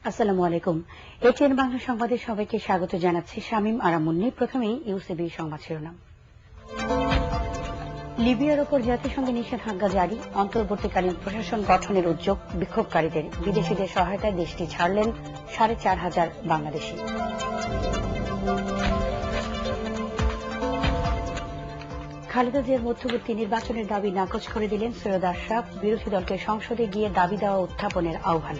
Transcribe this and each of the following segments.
আসসালামু আলাইকুম। এটিএন বাংলা সংবাদে সবাইকে স্বাগত জানাচ্ছি শামীম আরা মুন্নি। প্রথমেই ইউসিবি সংবাদ শিরোনাম। লিবিয়ার ওপর জাতিসংঘে নিষেধাজ্ঞা জারি, অন্তর্বর্তীকালীন প্রশাসন গঠনের উদ্যোগ বিক্ষোভকারীদের। বিদেশিদের সহায়তায় দেশটি ছাড়লেন ৪,৫০০ বাংলাদেশি। খালেদা জিয়ার মধ্যবর্তী নির্বাচনের দাবি নাকচ করে দিলেন সৈয়দ আশরাফ। বিরোধী দলকে সংসদে গিয়ে দাবি দেওয়া উত্থাপনের আহ্বান।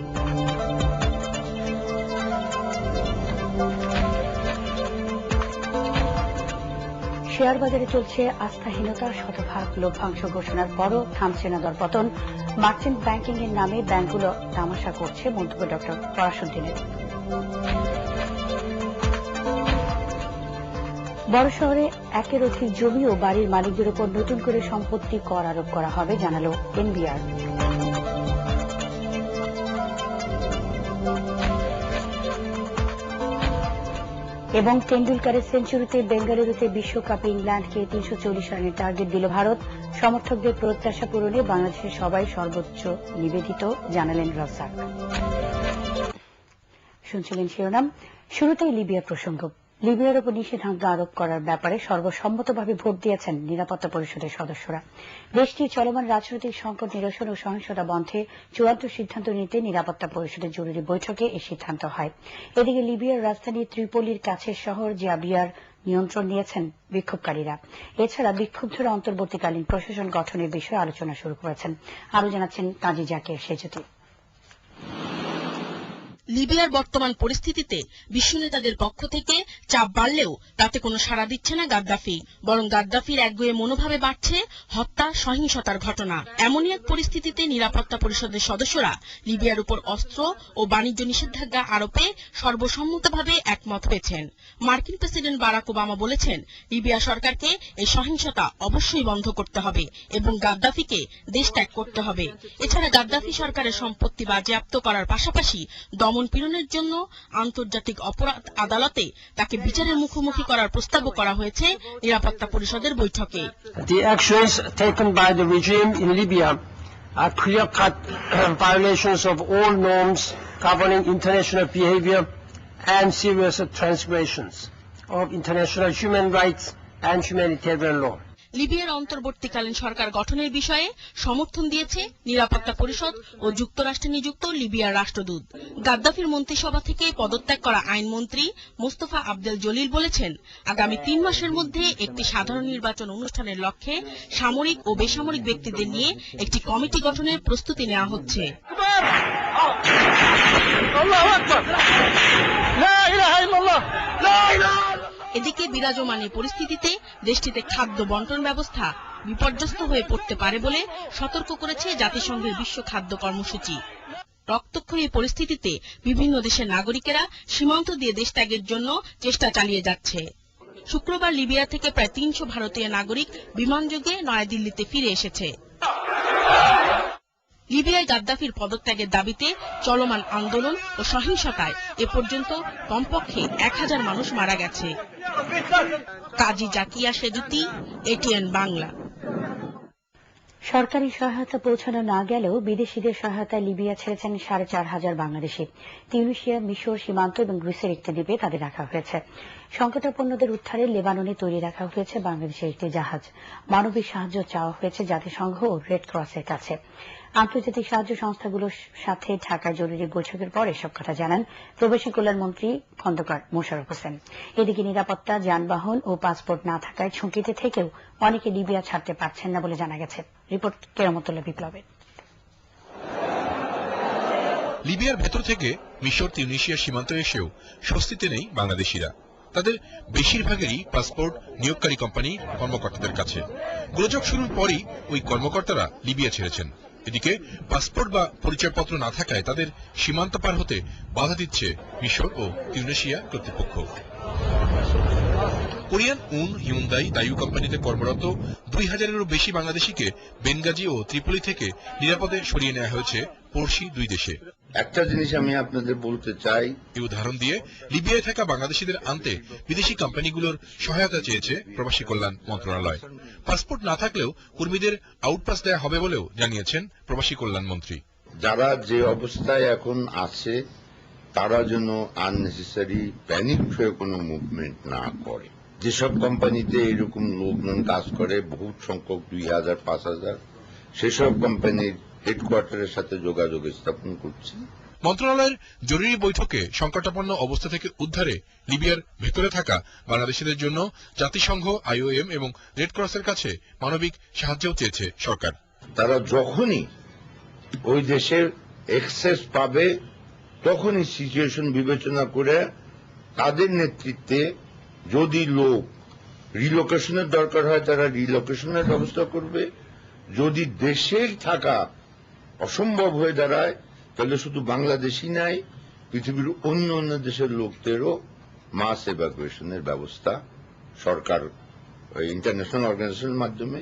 শেয়ার বাজারে চলছে আস্থাহীনতা, শতভাগ লভ্যাংশ ঘোষণার পরও থামছে না দরপতন। মার্চেন্ট ব্যাংকিং এর নামে ব্যাংকগুলো তামাশা করছে, মন্তব্য ডক্টর ফরাসুদ্দিনের। বড় শহরে একের অধিক জমি ও বাড়ির মালিকদের উপর নতুন করে সম্পত্তি কর আরোপ করা হবে, জানালো এনবিআর। এবং টেন্ডুলকারের সেঞ্চুরিতে বেঙ্গালুরুতে বিশ্বকাপে ইংল্যান্ডকে ৩৪০ রানের টার্গেট দিল ভারত। সমর্থকদের প্রত্যাশা পূরণে বাংলাদেশের সবাই সর্বোচ্চ নিবেদিত, জানালেন রাজ্জাক। শুনছিলেন শিরোনাম। শুরুতেই লিবিয়া প্রসঙ্গ। লিবিয়ার উপর নিষেধাজ্ঞা আরোপ করার ব্যাপারে সর্বসম্মতভাবে ভোট দিয়েছেন নিরাপত্তা পরিষদের সদস্যরা। দেশটির চলমান রাজনৈতিক সংকট নিরসন ও সহিংসতা বন্ধে চূড়ান্ত সিদ্ধান্ত নিতে নিরাপত্তা পরিষদের জরুরি বৈঠকে এই সিদ্ধান্ত হয়। এদিকে লিবিয়ার রাজধানী ত্রিপোলির কাছের শহর জাবিয়ার নিয়ন্ত্রণ নিয়েছেন বিক্ষোভকারীরা। এছাড়া বিক্ষুব্ধরা অন্তর্বর্তীকালীন প্রশাসন গঠনের বিষয়ে আলোচনা শুরু করেছেন। আরো জানাচ্ছেন কাজী জাকির সেজুতি। লিবিয়ার বর্তমান পরিস্থিতিতে বিশ্ব নেতাদের পক্ষ থেকে চাপ বাড়লেও তাতে কোনো সাড়া দিচ্ছে না গাদ্দাফি, বরং গাদ্দাফির একগুঁয়ে মনোভাবে বাড়ছে হত্যা, সহিংসতার ঘটনা। এমনই এক পরিস্থিতিতে নিরাপত্তা পরিষদের সদস্যরা লিবিয়ার উপর অস্ত্র ও বাণিজ্য নিষেধাজ্ঞা আরোপে সর্বসম্মতভাবে একমত হয়েছেন। মার্কিন প্রেসিডেন্ট বারাক ওবামা বলেছেন, লিবিয়া সরকারকে এই সহিংসতা অবশ্যই বন্ধ করতে হবে এবং গাদ্দাফিকে দেশ ত্যাগ করতে হবে। এছাড়া গাদ্দাফি সরকারের সম্পত্তি বাজেয়াপ্ত করার পাশাপাশি দমন পীড়নের জন্য আন্তর্জাতিক অপরাধ আদালতে তাকে বিচারের মুখোমুখি করার প্রস্তাবও করা হয়েছে নিরাপত্তা পরিষদের বৈঠকে। The actions taken by the regime in Libya are clear-cut violations of all norms governing international behavior and serious transgressions of international human rights and humanitarian law. লিবিয়ার অন্তর্বর্তীকালীন সরকার গঠনের বিষয়ে সমর্থন দিয়েছে নিরাপত্তা পরিষদ ও যুক্তরাষ্ট্রে নিযুক্ত লিবিয়ার রাষ্ট্রদূত। গাদ্দাফির মন্ত্রিসভা থেকে পদত্যাগ করা আইনমন্ত্রী মোস্তফা আবদেল জলিল বলেছেন, আগামী ৩ মাসের মধ্যে একটি সাধারণ নির্বাচন অনুষ্ঠানের লক্ষ্যে সামরিক ও বেসামরিক ব্যক্তিদের নিয়ে একটি কমিটি গঠনের প্রস্তুতি নেওয়া হচ্ছে। এদিকে বিরাজমান এই পরিস্থিতিতে দেশটিতে খাদ্য বন্টন ব্যবস্থা বিপর্যস্ত হয়ে পড়তে পারে বলে সতর্ক করেছে জাতিসংঘের বিশ্ব খাদ্য কর্মসূচি। রক্তক্ষয়ী পরিস্থিতিতে বিভিন্ন দেশের নাগরিকেরা সীমান্ত দিয়ে দেশ ত্যাগের জন্য চেষ্টা চালিয়ে যাচ্ছে। শুক্রবার লিবিয়া থেকে প্রায় ৩০০ ভারতীয় নাগরিক বিমানযোগে নয়াদিল্লিতে ফিরে এসেছে। লিবিয়ায় গাদ্দাফির পদত্যাগের দাবিতে চলমান আন্দোলন ও সহিংসতায় এ পর্যন্ত কমপক্ষে ১,০০০ মানুষ মারা গেছে। কাজী জাকিয়া সেজুতি, এটিএন বাংলা। সরকারি সহায়তা পৌঁছানো না গেলেও বিদেশিদের সহায়তায় লিবিয়া ছেড়েছেন ৪,৫০০ বাংলাদেশি। তিউনিসিয়া, মিশর সীমান্ত এবং গ্রিসের একটি দ্বীপে তাদের রাখা হয়েছে। সংকটাপন্নদের উদ্ধারে লেবাননে তৈরি রাখা হয়েছে বাংলাদেশের একটি জাহাজ। মানবিক সাহায্য চাওয়া হয়েছে জাতিসংঘ ও রেড ক্রসের কাছে। আন্তর্জাতিক সাহায্য সংস্থাগুলোর সাথে ঢাকায় জরুরি বৈঠকের পর এসব কথা জানান প্রবাসী কল্যাণ মন্ত্রী খন্দকার মোশাররফ হোসেন। এদিকে নিরাপত্তা, যানবাহন ও পাসপোর্ট না থাকায় ঝুঁকিতে থেকেও অনেকে লিবিয়া ছাড়তে পারছেন না বলে জানা গেছে। রিপোর্ট কেরামতুল্লাহ বিপ্লবের। লিবিয়ার ভেতর থেকে মিশর, তিউনিসিয়া সীমান্ত এসেও স্বস্তিতে নেই বাংলাদেশিরা। তাদের বেশিরভাগেরই পাসপোর্ট নিয়োগকারী কোম্পানির কর্মকর্তাদের কাছে। গোলযোগ শুরুর পরই ওই কর্মকর্তারা লিবিয়া ছেড়েছেন। এদিকে পাসপোর্ট বা পরিচয়পত্র না থাকায় তাদের সীমান্ত পার হতে বাধা দিচ্ছে মিশর ও তিউনিসিয়া কর্তৃপক্ষ। কোরিয়ান উন, হিউন্দাই, দাইউ কোম্পানিতে কর্মরত ২,০০০-এরও বেশি বাংলাদেশিকে বেনগাজি ও ত্রিপলি থেকে নিরাপদে সরিয়ে নেওয়া হয়েছে পড়শি দুই দেশে। একটা জিনিস আমি আপনাদের বলতে চাই, এই উদাহরণ দিয়ে লিবিয়ায় থাকা বাংলাদেশিদের আনতে বিদেশি কোম্পানিগুলোর সহায়তা চেয়েছে প্রবাসী কল্যাণ মন্ত্রণালয়। পাসপোর্ট না থাকলেও কর্মীদের আউটপাস দেওয়া হবে বলেও জানিয়েছেন প্রবাসী কল্যাণ মন্ত্রী। যারা যে অবস্থায় এখন আছে তারা যেন আননেসেসারি প্যানিক হয়ে কোনো মুভমেন্ট না করে। যেসব কোম্পানিতে এরকম লোকজন কাজ করে বহুত সংখ্যক 2000 5000 সেসব কোম্পানির হেডকোয়ার্টারের সাথে যোগাযোগ স্থাপন করছি। মন্ত্রণালয়ের জরুরি বৈঠকে সংকটাপন্ন অবস্থা থেকে উদ্ধারে লিবিয়ার ভেতরে থাকা বাংলাদেশিদের জন্য জাতিসংঘ, IOM এবং রেড ক্রসের কাছে মানবিক সাহায্যও চেয়েছে সরকার। তারা যখনই ওই দেশের অ্যাক্সেস পাবে তখনই সিচুয়েশন বিবেচনা করে তাদের নেতৃত্বে যদি লোক রিলোকেশনের দরকার হয় তারা রিলোকেশনের ব্যবস্থা করবে। যদি দেশেই থাকা অসম্ভব হয়ে দাঁড়ায় তাহলে শুধু বাংলাদেশই নাই, পৃথিবীর অন্য অন্য দেশের লোকদেরও মাস এভাকুয়েশনের ব্যবস্থা সরকার ইন্টারন্যাশনাল অর্গানাইজেশনের মাধ্যমে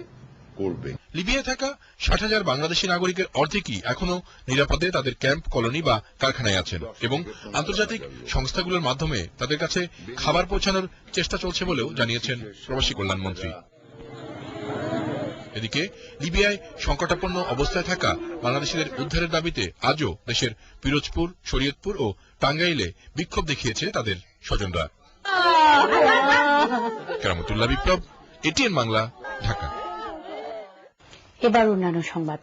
করবে। লিবিয়ায় থাকা 60,000 বাংলাদেশি নাগরিকের অর্ধেকই এখনো নিরাপদে তাদের ক্যাম্প, কলোনি বা কারখানায় আছেন এবং আন্তর্জাতিক সংস্থাগুলোর মাধ্যমে তাদের কাছে খাবার পৌঁছানোর চেষ্টা চলছে বলেও জানিয়েছেন প্রবাসী কল্যাণমন্ত্রী। এদিকে লিবিয়ায় সংকটাপন্ন অবস্থায় থাকা বাংলাদেশিদের উদ্ধারের দাবিতে আজও দেশের পিরোজপুর, শরীয়তপুর ও টাঙ্গাইলে বিক্ষোভ দেখিয়েছে তাদের স্বজনরা। কেরামতুল্লাহ বিপ্লব, ATN বাংলা, ঢাকা। এবার অন্যান্য সংবাদ।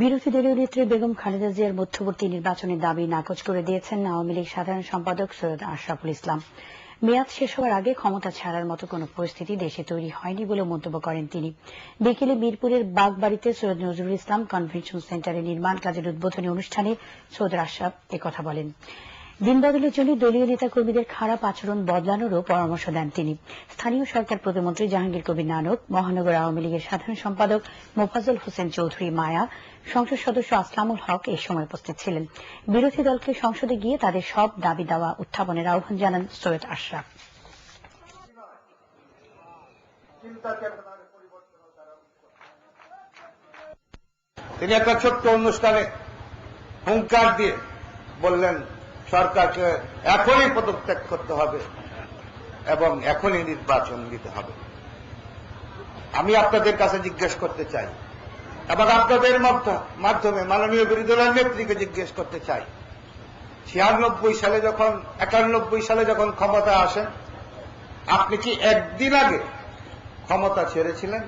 বিরোধী দলীয় নেত্রী বেগম খালেদা জিয়ার মধ্যবর্তী নির্বাচনের দাবি নাকচ করে দিয়েছেন আওয়ামী লীগ সাধারণ সম্পাদক সৈয়দ আশরাফুল ইসলাম। মেয়াদ শেষ হওয়ার আগে ক্ষমতা ছাড়ার মতো কোনো পরিস্থিতি দেশে তৈরি হয়নি বলে মন্তব্য করেন তিনি। বিকেলে মিরপুরের বাগবাড়িতে সৈয়দ নজরুল ইসলাম কনভেনশন সেন্টারে নির্মাণ কাজের উদ্বোধনী অনুষ্ঠানে সৈয়দ আশরাফ একথা বলেন। দিন বদলের জন্য দলীয় নেতা কর্মীদের খারাপ আচরণ বদলানোরও পরামর্শ দেন তিনি। স্থানীয় সরকার প্রতিমন্ত্রী জাহাঙ্গীর কবির নানক, মহানগর আওয়ামী লীগের সাধারণ সম্পাদক মোফাজ্জল হোসেন চৌধুরী মায়া, সংসদ সদস্য আসলামুল হক এই সময় উপস্থিত ছিলেন। বিরোধী দলকে সংসদে গিয়ে তাদের সব দাবি দাওয়া উত্থাপনের আহ্বান জানান সৈয়দ আশরাফ। তিনি একটা ছোট্ট অনুষ্ঠানে হুঙ্কার দিয়ে বললেন সরকারকে এখনই পদত্যাগ করতে হবে এবং এখনই নির্বাচন দিতে হবে। আমি আপনাদের কাছে জিজ্ঞেস করতে চাই এবং আপনাদের মাধ্যমে মাননীয় বিরোধী দলের নেত্রীকে জিজ্ঞেস করতে চাই, 96 সালে যখন 91 সালে যখন ক্ষমতা আসেন আপনি কি একদিন আগে ক্ষমতা ছেড়েছিলেন?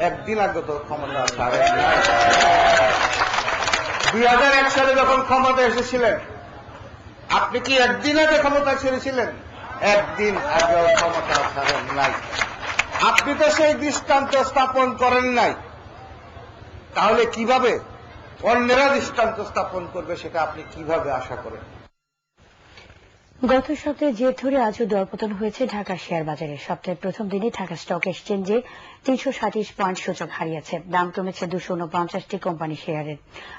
একদিন আগে তো ক্ষমতা ছাড়েন না। 2001 সালে যখন ক্ষমতা এসেছিলেন আপনি কি একদিন আগে ক্ষমতা ছেড়েছিলেন? একদিন আগেও ক্ষমতা ছাড়েন নাই। আপনি তো সেই দৃষ্টান্ত স্থাপন করেন নাই, তাহলে কিভাবে অন্যেরা দৃষ্টান্ত স্থাপন করবে সেটা আপনি কিভাবে আশা করেন? গত সপ্তাহে জের ধরে আজও দরপতন হয়েছে ঢাকা শেয়ার বাজারে। সপ্তাহের প্রথম দিনে ঢাকা স্টক এক্সচেঞ্জে 327 পয়েন্ট সূচক হারিয়েছে। দাম কমেছে 249টি কোম্পানি শেয়ারের,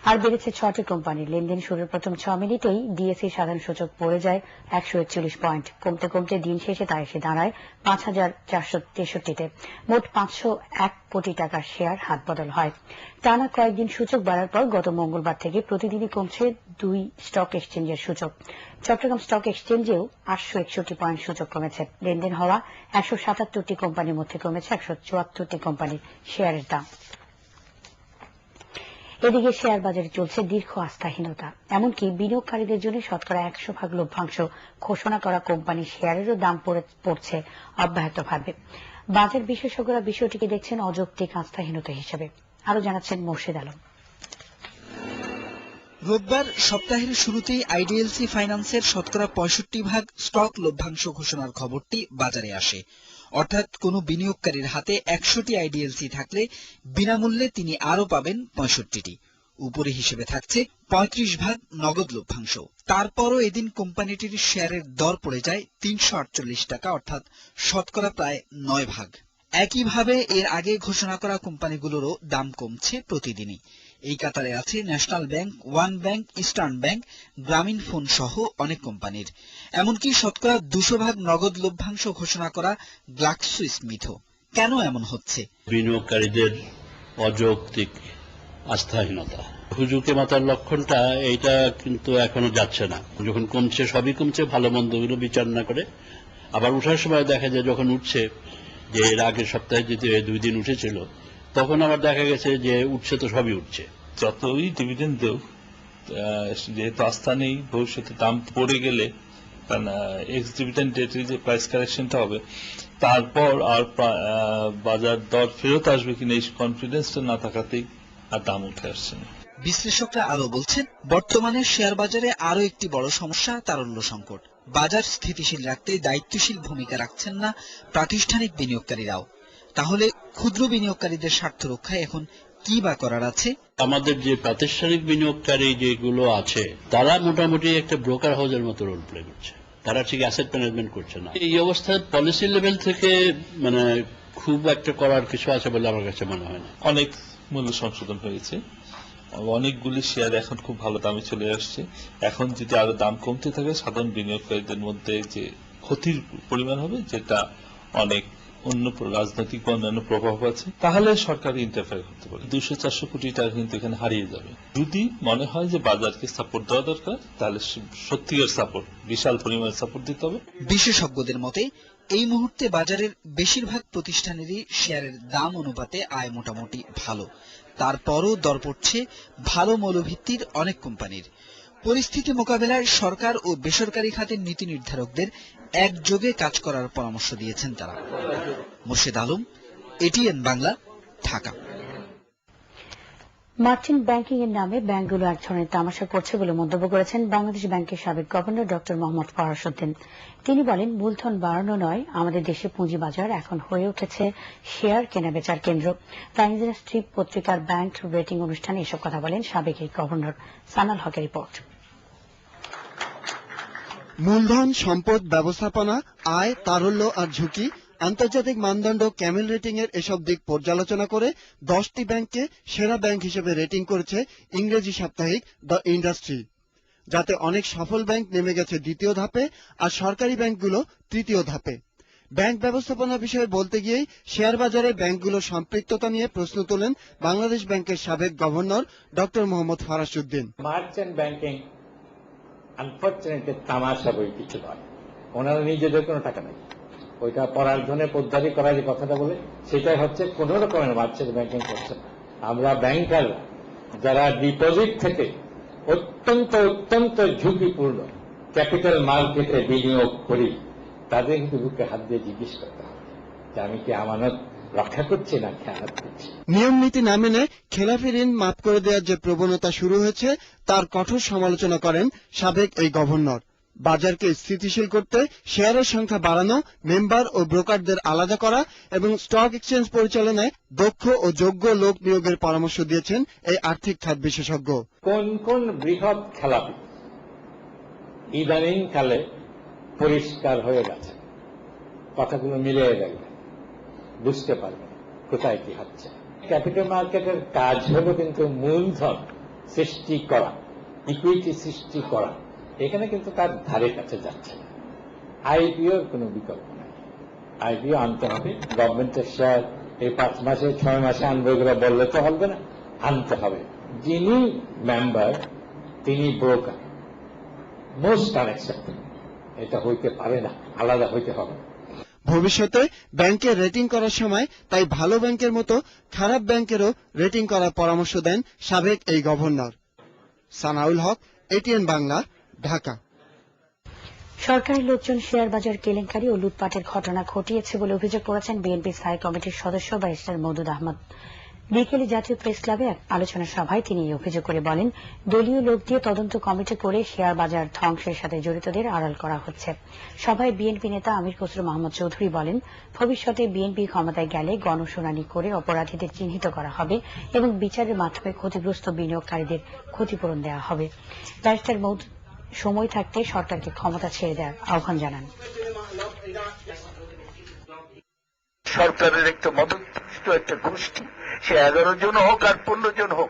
আর বেড়েছে 6টি কোম্পানির। লেনদেন শুরুর প্রথম 6 মিনিটেই ডিএসই সাধারণ সূচক পড়ে যায় 141 পয়েন্ট। কমতে কমতে দিন শেষে তা এসে দাঁড়ায় 5463-তে। মোট 501 কোটি টাকার শেয়ার হাতবদল হয়। টানা কয়েকদিন সূচক বাড়ার পর গত মঙ্গলবার থেকে প্রতিদিনই কমছে 2 স্টক এক্সচেঞ্জের সূচক। চট্টগ্রাম স্টক এক্সচেঞ্জেও 861 পয়েন্ট সূচক কমেছে। লেনদেন হওয়া 177টি কোম্পানির মধ্যে কমেছে 174টি কোম্পানির শেয়ারের দাম। এদিকে শেয়ার বাজারে চলছে দীর্ঘ আস্থাহীনতা। এমনকি বিনিয়োগকারীদের জন্য শতকরা 100% লভ্যাংশ ঘোষণা করা কোম্পানির শেয়ারেরও দাম পড়ছে অব্যাহতভাবে। বাজার বিশেষজ্ঞরা বিষয়টিকে দেখছেন অযৌক্তিক আস্থাহীনতা হিসেবে। আরো জানাচ্ছেন মোর্শেদ আলম। রোববার সপ্তাহের শুরুতেই আইডিএলসি ফাইন্যান্সের শতকরা 65% স্টক লভ্যাংশ ঘোষণার খবরটি বাজারে আসে। অর্থাৎ কোনো বিনিয়োগকারীর হাতে 100টি আইডিএলসি থাকলে বিনামূল্যে তিনি আরও পাবেন 65টি। উপরে হিসেবে থাকছে 35% নগদ লভ্যাংশ। তারপরও এদিন কোম্পানিটির শেয়ারের দর পড়ে যায় 348 টাকা, অর্থাৎ শতকরা প্রায় 9%। একইভাবে এর আগে ঘোষণা করা কোম্পানিগুলোরও দাম কমছে প্রতিদিনই। এই কাতারে আছে national bank, one bank, eastern bank, গ্রামীণ ফোন সহ অনেক কোম্পানির। এমনকি শতকরা 200% নগদ লভ্যাংশ ঘোষণা করা গ্লাক্সো স্মিথও। কেন এমন হচ্ছে? বিনিয়োগকারীদের অযৌক্তিক আস্থাহীনতা, হুজুকে মাতার লক্ষণটা এইটা কিন্তু এখনো যাচ্ছে না। যখন কমছে সবই কমছে, ভালো মন্দগুলো বিচার না করে। আবার উঠার সময় দেখা যায় যখন উঠছে, যে এর আগের সপ্তাহে যদি 2 দিন উঠেছিল তখন আবার দেখা গেছে যে উঠছে তো সবই উঠছে। যতই ডিভিডেন্ড দেও যেহেতু আস্থা নেই, ভবিষ্যতে দাম পড়ে গেলে কারণ এক্স ডিভিডেন্ড ডেটে যে প্রাইস কারেকশনটা হবে তারপর আর বাজার দর ফেরত আসবে কিনা এই কনফিডেন্সটা না থাকাতেই আর দাম উঠে আসছে না। বিশ্লেষকরা আরো বলছেন, বর্তমানে শেয়ার বাজারে আরো একটি বড় সমস্যা তারল্য সংকট। বাজার স্থিতিশীল রাখতে দায়িত্বশীল ভূমিকা রাখছেন না প্রাতিষ্ঠানিক বিনিয়োগকারীরাও। তাহলে ক্ষুদ্র বিনিয়োগকারীদের স্বার্থ রক্ষায় এখন কি বা করার আছে? আমাদের যে প্রাতিষ্ঠানিক বিনিয়োগকারী যেগুলো আছে তারা মোটামুটি একটা ব্রোকার হাউসের মতো রোল প্লে করছে, তারা ঠিক অ্যাসেট ম্যানেজমেন্ট করছে না। এই অবস্থায় পলিসি লেভেল থেকে মানে খুব একটা করার কিছু আছে বলে আমার কাছে মনে হয় না। অনেক মূল্য সংশোধন হয়েছে, অনেকগুলি শেয়ার এখন খুব ভালো দামে চলে আসছে। এখন যদি আরো দাম কমতে থাকে সাধারণ বিনিয়োগকারীদের মধ্যে যে ক্ষতির পরিমাণ হবে, যেটা অনেক অন্য রাজনৈতিক বা অন্যান্য প্রভাব আছে, তাহলে সরকার ইন্টারফেয়ার করতে পারে। 200-400 কোটি টাকা কিন্তু এখানে হারিয়ে যাবে। যদি মনে হয় যে বাজারকে সাপোর্ট দেওয়া দরকার, তাহলে সত্যিকার সাপোর্ট, বিশাল পরিমাণে সাপোর্ট দিতে হবে। বিশেষজ্ঞদের মতে এই মুহূর্তে বাজারের বেশিরভাগ প্রতিষ্ঠানেরই শেয়ারের দাম অনুপাতে আয় মোটামুটি ভালো। তারপরও দর পড়ছে ভালো মৌলভিত্তির অনেক কোম্পানির। পরিস্থিতি মোকাবেলায় সরকার ও বেসরকারি খাতের নীতি নির্ধারকদের একযোগে কাজ করার পরামর্শ দিয়েছেন তারা। মুর্শিদ Alam, ATN Bangla, Dhaka. Merchant banking এর নামে ব্যাংকগুলো এক ধরনের তামাশা করছে বলে মন্তব্য করেছেন বাংলাদেশ ব্যাংকের সাবেক গভর্নর ডক্টর মোহাম্মদ ফরাসউদ্দিন। তিনি বলেন, মূলধন বাড়ানো নয়, আমাদের দেশে পুঁজিবাজার এখন হয়ে উঠেছে শেয়ার কেনাবেচার কেন্দ্র। টাইমস স্ট্রিপ পত্রিকার ব্যাংক রেটিং অনুষ্ঠানে এসব কথা বলেন সাবেক এই গভর্নর। সানাল হকের রিপোর্ট। মূলধন, সম্পদ ব্যবস্থাপনা, আয়, তারল্য আর ঝুঁকি, আন্তর্জাতিক মানদণ্ড, ক্যামেল রেটিং এর এসব দিক পর্যালোচনা করে 10টি ব্যাংককে সেরা ব্যাংক হিসেবে রেটিং করেছে ইংরেজি সাপ্তাহিক দ্য ইন্ডাস্ট্রি, যাতে অনেক সফল ব্যাংক নেমে গেছে দ্বিতীয় ধাপে আর সরকারি ব্যাংকগুলো তৃতীয় ধাপে। ব্যাংক ব্যবস্থাপনা বিষয়ে বলতে গিয়েই শেয়ার বাজারে ব্যাংকগুলোর সম্পৃক্ততা নিয়ে প্রশ্ন তোলেন বাংলাদেশ ব্যাংকের সাবেক governor doctor Mohammad Farasuddin. Merchant banking unfortunately তামাশা বই কিছু নয়। ওনারা নিজেদের কোনো টাকা নেই, ওইটা পড়ার জন্য পদ্মারি করার যে কথাটা বলে সেটাই হচ্ছে কোন রকমের মার্চেন্ট ব্যাংকিং করছে। আমরা ব্যাংকার যারা ডিপোজিট থেকে অত্যন্ত অত্যন্ত ঝুঁকিপূর্ণ ক্যাপিটাল মার্কেটে বিনিয়োগ করি, তাদের কিন্তু বুকে হাত দিয়ে জিজ্ঞেস করতে হবে যে আমি কি আমানত রক্ষা করছি না খেয়ানত করছি। নিয়ম নীতি না মেনে খেলাফি ঋণ মাফ করে দেওয়ার যে প্রবণতা শুরু হয়েছে তার কঠোর সমালোচনা করেন সাবেক এই গভর্নর। বাজারকে স্থিতিশীল করতে শেয়ারের সংখ্যা বাড়ানো, মেম্বার ও ব্রোকারদের আলাদা করা এবং স্টক এক্সচেঞ্জ পরিচালনায় দক্ষ ও যোগ্য লোক নিয়োগের পরামর্শ দিয়েছেন এই আর্থিক খাত বিশেষজ্ঞ। কোন কোন বৃহৎ খেলাপি ইদানিং কালে পরিষ্কার হয়ে গেছে, কথাগুলো মিলিয়ে দেখবে, বুঝতে পারবে কোথায় কি হচ্ছে। ক্যাপিটাল মার্কেটের কাজ হলো কিন্তু মূলধন সৃষ্টি করা, ইকুইটি সৃষ্টি করা। এখানে কিন্তু তার ধারে কাছে যাচ্ছে না। আইপিওর কোনো বিকল্প নাই, আইপিও আনতে হবে। গভর্নমেন্টের শেয়ার এই 5 মাসে 6 মাসে আনবে এগুলো বললে তো হবে না, আনতে হবে। যিনি মেম্বার তিনি ব্রোকার, মোস্ট আনএক্সেপ্টেবল। এটা হইতে পারে না, আলাদা হইতে হবে। ভবিষ্যতে ব্যাংকের রেটিং করার সময় তাই ভালো ব্যাংকের মতো খারাপ ব্যাংকেরও রেটিং করার পরামর্শ দেন সাবেক এই গভর্নর। সানাউল হক, এটিএন বাংলা, ঢাকা। সরকারি লোকজন শেয়ার বাজার কেলেঙ্কারি ও লুটপাটের ঘটনা ঘটিয়েছে বলে অভিযোগ করেছেন বিএনপি স্থায়ী কমিটির সদস্য ব্যারিস্টার মওদুদ আহমদ। বিকেলে জাতীয় প্রেস ক্লাবে এক আলোচনা সভায় তিনি এই অভিযোগ করে বলেন, দলীয় লোক দিয়ে তদন্ত কমিটি করে শেয়ার বাজার ধ্বংসের সাথে জড়িতদের আড়াল করা হচ্ছে। সভায় বিএনপি নেতা আমির খসরু মাহমুদ চৌধুরী বলেন, ভবিষ্যতে বিএনপি ক্ষমতায় গেলে গণশুনানি করে অপরাধীদের চিহ্নিত করা হবে এবং বিচারের মাধ্যমে ক্ষতিগ্রস্ত বিনিয়োগকারীদের ক্ষতিপূরণ দেওয়া হবে। ব্যারিস্টার মওদুদ সময় থাকতে সরকারকে ক্ষমতা ছেড়ে দেওয়ার আহ্বান জানান। সরকারের একটা মদতপুষ্ট একটা গোষ্ঠী, সে 11 জন হোক আর 15 জন হোক,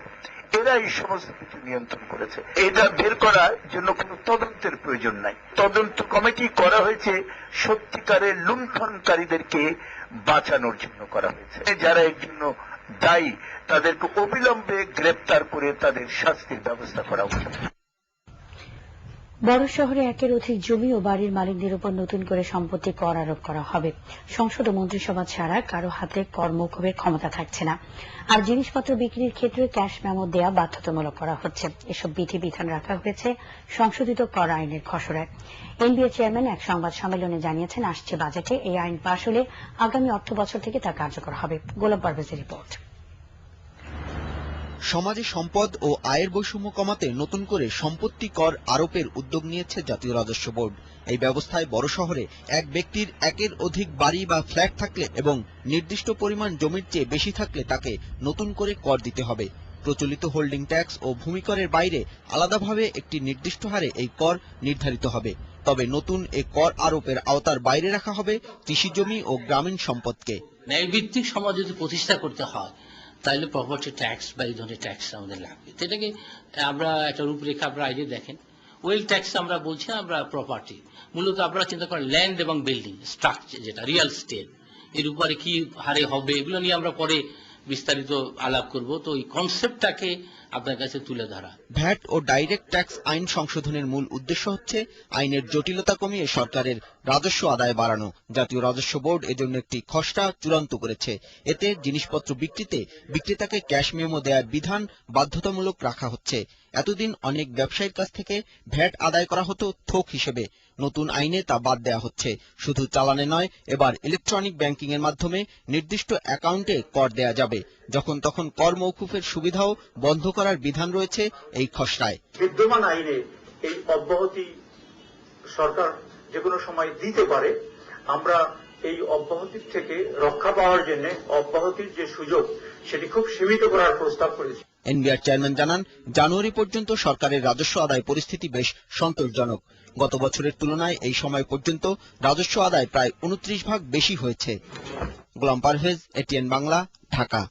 এরা এই সমস্ত কিছু নিয়ন্ত্রণ করেছে। এটা বের করার জন্য কোনো তদন্তের প্রয়োজন নাই। তদন্ত কমিটি করা হয়েছে সত্যিকারের লুণ্ঠনকারীদেরকে বাঁচানোর জন্য করা হয়েছে। যারা এর জন্য দায়ী তাদেরকে অবিলম্বে গ্রেপ্তার করে তাদের শাস্তির ব্যবস্থা করা উচিত। বড় শহরে একের অধিক জমি ও বাড়ির মালিকদের উপর নতুন করে সম্পত্তি কর আরোপ করা হবে। সংসদ ও মন্ত্রিসভা ছাড়া কারো হাতে কর মওকুফের ক্ষমতা থাকছে না। আর জিনিসপত্র বিক্রির ক্ষেত্রে ক্যাশ মেমো দেয়া বাধ্যতামূলক করা হচ্ছে। এসব বিধিবিধান রাখা হয়েছে সংশোধিত কর আইনের খসড়ায়। এনবিআর চেয়ারম্যান এক সংবাদ সম্মেলনে জানিয়েছেন, আসছে বাজেটে এই আইন পাশ হলে আগামী অর্থ বছর থেকে তা কার্যকর হবে। গোলাম পারভেজের রিপোর্ট। সমাজে সম্পদ ও আয়ের বৈষম্য কমাতে নতুন করে সম্পত্তি কর আরোপের উদ্যোগ নিয়েছে জাতীয় রাজস্ব বোর্ড। এই ব্যবস্থায় বড় শহরে এক ব্যক্তির একের অধিক বাড়ি বা ফ্ল্যাট থাকলে এবং নির্দিষ্ট পরিমাণ জমির চেয়ে বেশি থাকলে তাকে নতুন করে কর দিতে হবে। প্রচলিত হোল্ডিং ট্যাক্স ও ভূমিকরের বাইরে আলাদাভাবে একটি নির্দিষ্ট হারে এই কর নির্ধারিত হবে। তবে নতুন এই কর আরোপের আওতার বাইরে রাখা হবে কৃষিজমি ও গ্রামীণ সম্পদকে। ন্যায়ভিত্তিক সমাজ যদি প্রতিষ্ঠা করতে হয় তাহলে প্রপার্টি ট্যাক্স বা এই ধরনের ট্যাক্স আমাদের লাগবে। এটাকে আমরা একটা রূপরেখা আপনারা আইডিয়া দেখেন, ওয়েল ট্যাক্স আমরা বলছি, আমরা প্রপার্টি মূলত আপনারা চিন্তা করেন ল্যান্ড এবং বিল্ডিং স্ট্রাকচার, যেটা রিয়েল স্টেট, এর উপরে কি হারে হবে এগুলো নিয়ে আমরা পরে বিস্তারিত আলাপ করব। তো এই কনসেপ্টটাকে আপনার কাছে তুলে ধরা। ভ্যাট ও ডাইরেক্ট ট্যাক্স আইন সংশোধনের মূল উদ্দেশ্য হচ্ছে আইনের জটিলতা কমিয়ে সরকারের রাজস্ব আদায় বাড়ানো। জাতীয় রাজস্ব বোর্ড এজন্য একটি খসড়া চূড়ান্ত করেছে। এতে জিনিসপত্র বিক্রিতে বিক্রেতাকে ক্যাশ মেমো দেওয়ার বিধান বাধ্যতামূলক রাখা হচ্ছে। এতদিন অনেক ব্যবসায়ীর কাছ থেকে ভ্যাট আদায় করা হতো থোক হিসেবে, নতুন আইনে তা বাদ দেওয়া হচ্ছে। শুধু চালানে নয়, এবার ইলেকট্রনিক ব্যাংকিং এর মাধ্যমে নির্দিষ্ট অ্যাকাউন্টে কর দেয়া যাবে। যখন তখন কর মওকুফের সুবিধাও বন্ধ করার বিধান রয়েছে এই খসড়ায়। বিদ্যমান আইনে এই অব্যাহতি সরকার যে কোনো সময় দিতে পারে। আমরা এই অব্যাহতির থেকে রক্ষা পাওয়ার জন্য অব্যাহতির যে সুযোগ সেটি খুব সীমিত করার প্রস্তাব করেছে। এনবিআর চেয়ারম্যান জানান, জানুয়ারি পর্যন্ত সরকারের রাজস্ব আদায় পরিস্থিতি বেশ সন্তোষজনক। গত বছরের তুলনায় এই সময় পর্যন্ত রাজস্ব আদায় প্রায় 29 ভাগ বেশি হয়েছে। গোলাম পারভেজ, এটিএন বাংলা, ঢাকা।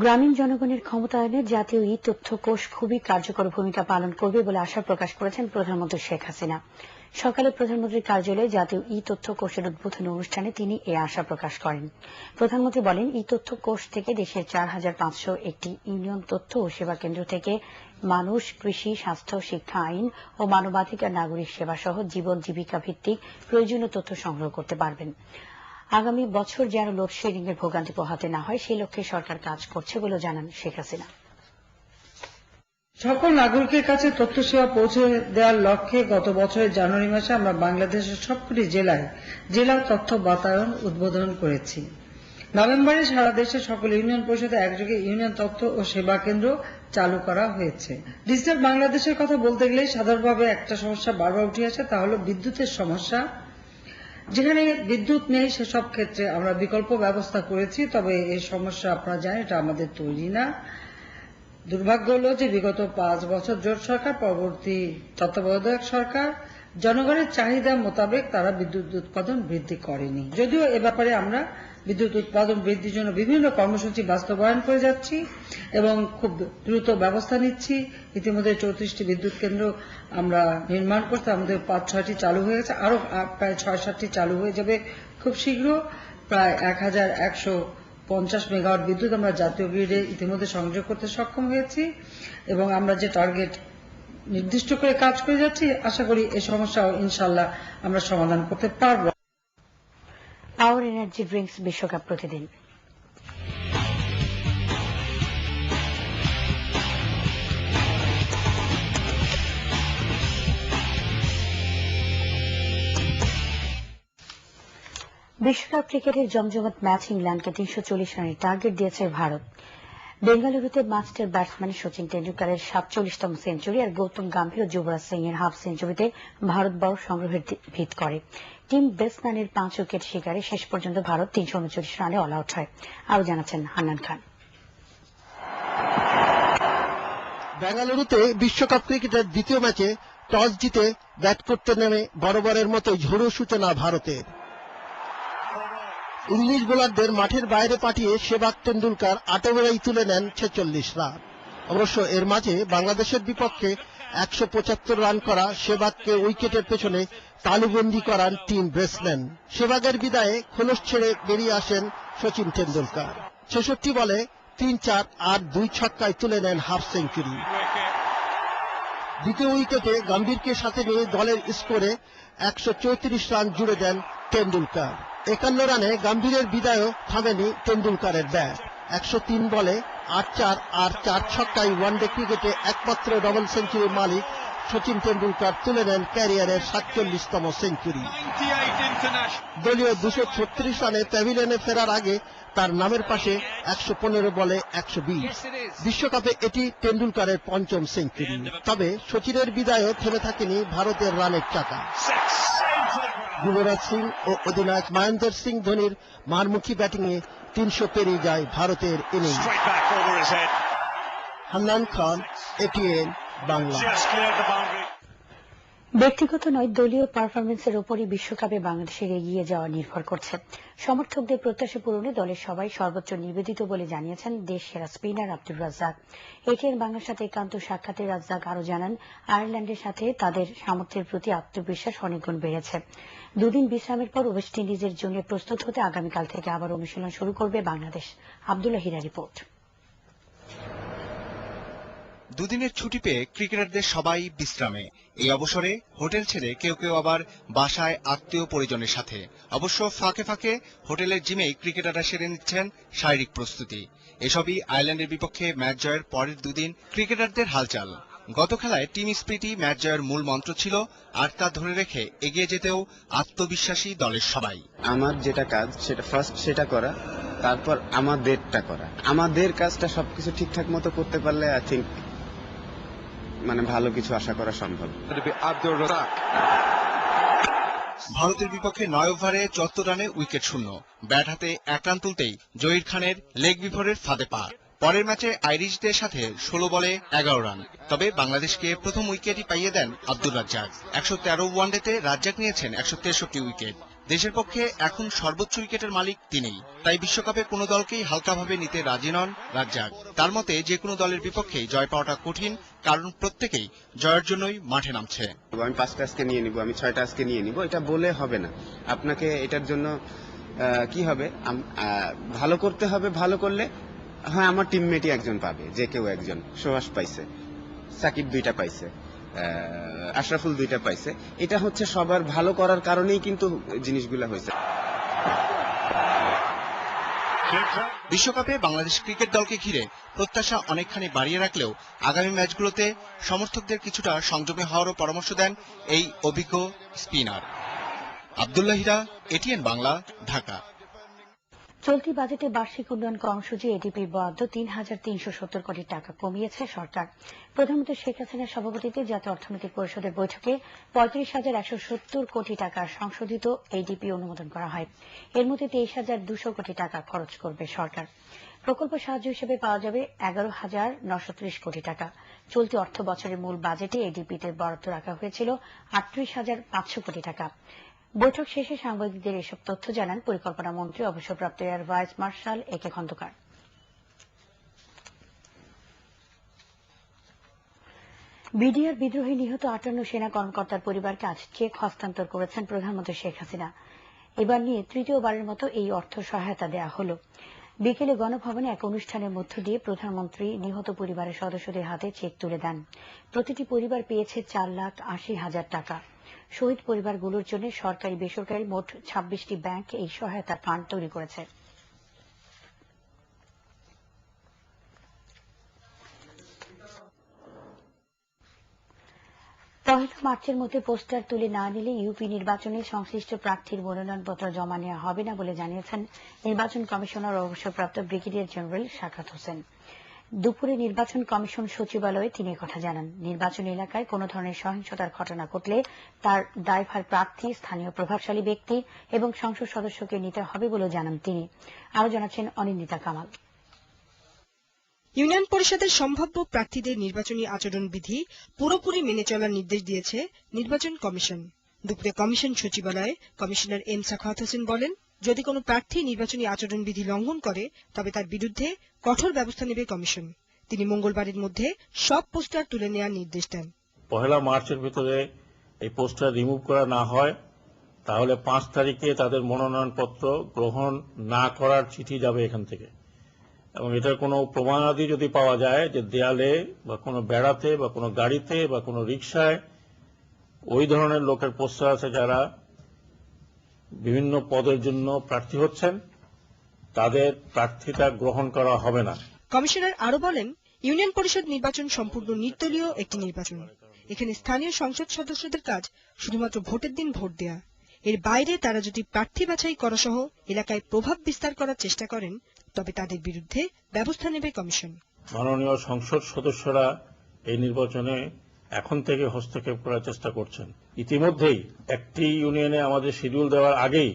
গ্রামীণ জনগণের ক্ষমতায়নে জাতীয় ই তথ্য কোষ খুবই কার্যকর ভূমিকা পালন করবে বলে আশা প্রকাশ করেছেন প্রধানমন্ত্রী শেখ হাসিনা। সকালে প্রধানমন্ত্রীর কার্যালয়ে জাতীয় ই তথ্য কোষের উদ্বোধনী অনুষ্ঠানে তিনি এ আশা প্রকাশ করেন। প্রধানমন্ত্রী বলেন, ই তথ্য কোষ থেকে দেশের 4500 একটি ইউনিয়ন তথ্য ও সেবা কেন্দ্র থেকে মানুষ, কৃষি, স্বাস্থ্য, শিক্ষা, আইন ও মানবাধিকার, নাগরিক সেবা সহ জীবন জীবিকা ভিত্তিক প্রয়োজনীয় তথ্য সংগ্রহ করতে পারবেন। আগামী বছর যেন লোডশেডিং এর ভোগান্তি পোহাতে না হয় সেই লক্ষ্যে সরকার কাজ করছে বলে জানান শেখ হাসিনা। সকল নাগরিকের কাছে তথ্য সেবা পৌঁছে দেওয়ার লক্ষ্যে গত বছরের জানুয়ারি মাসে আমরা বাংলাদেশের সবকটি জেলায় জেলা তথ্য বাতায়ন উদ্বোধন করেছি। নভেম্বরে সারা দেশে সকল ইউনিয়ন পরিষদে একযোগে ইউনিয়ন তথ্য ও সেবা কেন্দ্র চালু করা হয়েছে। ডিজিটাল বাংলাদেশের কথা বলতে গেলে সাধারণভাবে একটা সমস্যা বারবার উঠে আসে, তা হলো বিদ্যুতের সমস্যা। যেখানে বিদ্যুৎ নেই সেসব ক্ষেত্রে আমরা বিকল্প ব্যবস্থা করেছি, তবে এই সমস্যা আপনারা জানেন এটা আমাদের তৈরি না। দুর্ভাগ্য হলো যে বিগত 5 বছর জোট সরকার, পরবর্তী তত্ত্বাবধায়ক সরকার জনগণের চাহিদা মোতাবেক তারা বিদ্যুৎ উৎপাদন বৃদ্ধি করেনি। যদিও এ ব্যাপারে আমরা বিদ্যুৎ উৎপাদন বৃদ্ধির জন্য বিভিন্ন কর্মসূচি বাস্তবায়ন করে যাচ্ছি এবং খুব দ্রুত ব্যবস্থা নিচ্ছি। ইতিমধ্যে 34টি বিদ্যুৎ কেন্দ্র আমরা নির্মাণ করতে, আমাদের 5-6টি চালু হয়ে গেছে, আরো প্রায় 6-7টি চালু হয়ে যাবে খুব শীঘ্র। প্রায় 1150 মেগাওয়াট বিদ্যুৎ আমরা জাতীয় গ্রিডে ইতিমধ্যে সংযোগ করতে সক্ষম হয়েছি এবং আমরা যে টার্গেট নির্দিষ্ট করে কাজ করে যাচ্ছি, আশা করি এই সমস্যাও ইনশাআল্লাহ আমরা সমাধান করতে পারব। পাওয়ার এনার্জি ড্রিঙ্কস বিশ্বকাপ প্রতিদিন। বিশ্বকাপ ক্রিকেটের জমজমাট ম্যাচ ইংল্যান্ডকে 340 রানের টার্গেট দিয়েছে ভারত। বেঙ্গালুরুতে মাস্টার ব্যাটসম্যান সচিন টেন্ডুলকারের 47তম সেঞ্চুরি আর গৌতম গম্ভীর ও যুবরাজ সিং এর হাফ সেঞ্চুরিতে ভারত বড় সংগ্রহের ভিত করে। টিম বেসম্যানের 5 উইকেট শিকারে শেষ পর্যন্ত ভারত 339 রানে অল আউট হয়। আরো জানাচ্ছেন হান্নান খান। বেঙ্গালুরুতে বিশ্বকাপ ক্রিকেটের দ্বিতীয় ম্যাচে টস জিতে ব্যাট করতে নেমে বরাবরের মতোই ঝোড়ো সূচনা ভারতের। ইংলিশ বোলারদের মাঠের বাইরে পাঠিয়ে সেবাগ টেন্ডুলকার 8 ওভারেই তুলে নেন 46 রান। অবশ্য এর মাঝে বাংলাদেশের বিপক্ষে 175 রান করা সেবাগকে উইকেটের পেছনে তালুবন্দি করান টিম ব্রেসম্যান। সেবাগের বিদায়ে খোলস ছেড়ে বেরিয়ে আসেন সচিন টেন্ডুলকার। 66 বলে 3-4 আর 2 ছক্কায় তুলে নেন হাফ সেঞ্চুরি। দ্বিতীয় উইকেটে গম্ভীরকে সাথে নিয়ে দলের স্কোরে 134 রান জুড়ে দেন টেন্ডুলকার। 51 রানে গম্ভীরের বিদায়ও থামেনি টেন্ডুলকারের ব্যাট। 103 বলে 8-4 আর 4 ছক্কায় ওয়ানডে ক্রিকেটে একমাত্র ডবল সেঞ্চুরির মালিক সচিন টেন্ডুলকার তুলে নেন ক্যারিয়ারের 47তম সেঞ্চুরি। দলীয় 236 রানে প্যাভিলিয়নে ফেরার আগে তার নামের পাশে 115 বলে 120। বিশ্বকাপে এটি টেন্ডুলকারের পঞ্চম সেঞ্চুরি। তবে সচিনের বিদায়ও থেমে থাকেনি ভারতের রানের চাকা। যুবরাজ সিং ও অধিনায়ক মহেন্দ্র সিং ধোনির মারমুখী ব্যাটিংয়ে 300 পেরিয়ে যায় ভারতের ইনিংস। হান্নান খান, এটিএন বাংলা। ব্যক্তিগত নয়, দলীয় পারফরমেন্সের উপরই বিশ্বকাপে বাংলাদেশের এগিয়ে যাওয়া নির্ভর করছে। সমর্থকদের প্রত্যাশা পূরণে দলের সবাই সর্বোচ্চ নিবেদিত বলে জানিয়েছেন দেশ সেরা স্পিনার আব্দুর রাজ্জাক। এটিএন বাংলার সাথে একান্ত সাক্ষাতে রাজ্জাক আরও জানান, আয়ারল্যান্ডের সাথে তাদের সামর্থ্যের প্রতি আত্মবিশ্বাস অনেকগুণ বেড়েছে। দুদিন বিশ্রামের পর ওয়েস্ট ইন্ডিজের জন্য প্রস্তুত হতে আগামীকাল থেকে আবার অনুশীলন শুরু করবে বাংলাদেশ। আব্দুল্লাহ হীরা রিপোর্ট। দুদিনের ছুটি পেয়ে ক্রিকেটারদের সবাই বিশ্রামে। এই অবসরে হোটেল ছেড়ে কেউ কেউ আবার বাসায় আত্মীয় পরিজনের সাথে। অবশ্য ফাঁকে ফাঁকে হোটেলের জিমেই ক্রিকেটাররা সেরে নিচ্ছেন শারীরিক প্রস্তুতি। এসবই আয়ারল্যান্ডের বিপক্ষে ম্যাচ জয়ের পরের দুদিন ক্রিকেটারদের হালচাল। গত খেলায় টিম স্পিরিটই ম্যাচ জয়ের মূল মন্ত্র ছিল, আর তা ধরে রেখে এগিয়ে যেতেও আত্মবিশ্বাসী দলের সবাই। আমার যেটা কাজ সেটা ফার্স্ট সেটা করা, তারপর আমাদেরটা করা। আমাদের কাজটা সবকিছু ঠিকঠাক মতো করতে পারলে আই থিঙ্ক ভালো কিছু আশা করা সম্ভব। ভারতের বিপক্ষে 9 ওভারে 74 রানে উইকেট শূন্য। ব্যাট হাতে 1 রান তুলতেই জহির খানের লেগ বিফোরের ফাঁদে পা। পরের ম্যাচে আইরিশদের সাথে 16 বলে 11 রান। তবে বাংলাদেশকে প্রথম উইকেটই পাইয়ে দেন আব্দুর রাজ্জাক। 113 ওয়ানডেতে রাজ্জাক নিয়েছেন 163 উইকেট। দেশের পক্ষে এখন সর্বোচ্চ উইকেটের মালিক তিনিই। তাই বিশ্বকাপে কোনো দলকেই হালকাভাবে নিতে রাজি নন রাজ্জাক। তার মতে যে কোনো দলের বিপক্ষেই জয় পাওয়াটা কঠিন, কারণ প্রত্যেকেই জয়ের জন্যই মাঠে নামছে। আমি 5টা আজকে নিয়ে নিব, আমি 6টা আজকে নিয়ে নিব, এটা বলে হবে না। আপনাকে এটার জন্য কি হবে, ভালো করতে হবে। ভালো করলে হ্যাঁ আমার টিমমেটই একজন পাবে, যে কেউ একজন। সুহাস পাইছে, সাকিব 2টা পাইছে, আশরাফুল 2টা পাইছে। এটা হচ্ছে সবার ভালো করার কারণেই কিন্তু জিনিসগুলো হয়েছে। বিশ্বকাপে বাংলাদেশ ক্রিকেট দলকে ঘিরে প্রত্যাশা অনেকখানি বাড়িয়ে রাখলেও আগামী ম্যাচগুলোতে সমর্থকদের কিছুটা সংযমী হওয়ারও পরামর্শ দেন এই অভিজ্ঞ স্পিনার। আব্দুল্লাহ হীরা, এটিএন বাংলা, ঢাকা। চলতি বাজেটে বার্ষিক উন্নয়ন কর্মসূচি এডিপির বরাদ্দ 3,370 কোটি টাকা কমিয়েছে সরকার। প্রধানমন্ত্রী শেখ হাসিনার সভাপতিত্বে জাতীয় অর্থনৈতিক পরিষদের বৈঠকে 35,170 কোটি টাকার সংশোধিত এডিপি অনুমোদন করা হয়। এর মধ্যে 23,200 কোটি টাকা খরচ করবে সরকার। প্রকল্প সাহায্য হিসেবে পাওয়া যাবে 11,930 কোটি টাকা। চলতি অর্থ বছরের মূল বাজেটে এডিপিতে বরাদ্দ রাখা হয়েছিল 38,500 কোটি টাকা। বৈঠক শেষে সাংবাদিকদের এসব তথ্য জানান পরিকল্পনা মন্ত্রী অবসরপ্রাপ্ত এয়ার ভাইস মার্শাল একে খন্দকার। বিডিআর বিদ্রোহে নিহত 58 সেনা কর্মকর্তার পরিবারকে আজ চেক হস্তান্তর করেছেন প্রধানমন্ত্রী শেখ হাসিনা। এবার নিয়ে তৃতীয়বারের মতো এই অর্থ সহায়তা দেওয়া হল। বিকেলে গণভবনে এক অনুষ্ঠানের মধ্য দিয়ে প্রধানমন্ত্রী নিহত পরিবারের সদস্যদের হাতে চেক তুলে দেন। প্রতিটি পরিবার পেয়েছে 4,80,000 টাকা। শহীদ পরিবারগুলোর জন্য সরকারি বেসরকারি মোট 26টি ব্যাংক এই সহায়তার ফান্ড তৈরি করেছে। পহেলা মার্চের মধ্যে পোস্টার তুলে না নিলে ইউপি নির্বাচনে সংশ্লিষ্ট প্রার্থীর মনোনয়নপত্র জমা নেওয়া হবে না বলে জানিয়েছেন নির্বাচন কমিশনার অবসরপ্রাপ্ত ব্রিগেডিয়ার জেনারেল শাখাত হোসেন। দুপুরে নির্বাচন কমিশন সচিবালয়ে তিনি কথা জানান। নির্বাচন এলাকায় কোন ধরনের সহিংসতার ঘটনা ঘটলে তার দায়ভার প্রার্থী, স্থানীয় প্রভাবশালী ব্যক্তি এবং সংসদ সদস্যকে নিতে হবে বলে জানান তিনি। আরও জানাচ্ছেন অনিন্দিতা কামাল। ইউনিয়ন পরিষদের সম্ভাব্য প্রার্থীদের নির্বাচনী আচরণবিধি পুরোপুরি মেনে চলার নির্দেশ দিয়েছে নির্বাচন কমিশন। দুপুরে কমিশন সচিবালয়ে কমিশনার এম শাখাত হোসেন বলেন, যদি কোনো প্রার্থী নির্বাচনী আচরণবিধি লঙ্ঘন করে তবে তার বিরুদ্ধে কঠোর ব্যবস্থা নেবে কমিশন। তিনি মঙ্গলবারের মধ্যে সব পোস্টার তুলে নেওয়ার নির্দেশ দেন। পহেলা মার্চের ভিতরে এই পোস্টার রিমুভ করা না হয় তাহলে 5 তারিখে তাদের মনোনয়নপত্র গ্রহণ না করার চিঠি যাবে এখান থেকে। এবং এটার কোনো প্রমাণাদি যদি পাওয়া যায় যে দেয়ালে বা কোনো বেড়াতে বা কোনো গাড়িতে বা কোনো রিকশায় ওই ধরনের লোকের পোস্টার আছে যারা বিভিন্ন পদের জন্য প্রার্থী হচ্ছেন, তাদের প্রার্থিতা গ্রহণ করা হবে না। কমিশনার আরো বলেন, ইউনিয়ন পরিষদ নির্বাচন সম্পূর্ণ নির্দলীয় একটি নির্বাচন। এখানে স্থানীয় সংসদ সদস্যদের কাজ শুধুমাত্র ভোটের দিন ভোট দেয়া। এর বাইরে তারা যদি প্রার্থী বাছাই করা সহ এলাকায় প্রভাব বিস্তার করার চেষ্টা করেন তবে তাদের বিরুদ্ধে ব্যবস্থা নেবে কমিশন। মাননীয় সংসদ সদস্যরা এই নির্বাচনে এখন থেকে হস্তক্ষেপ করার চেষ্টা করছেন। ইতিমধ্যেই একটি ইউনিয়নে আমাদের শিডিউল দেওয়ার আগেই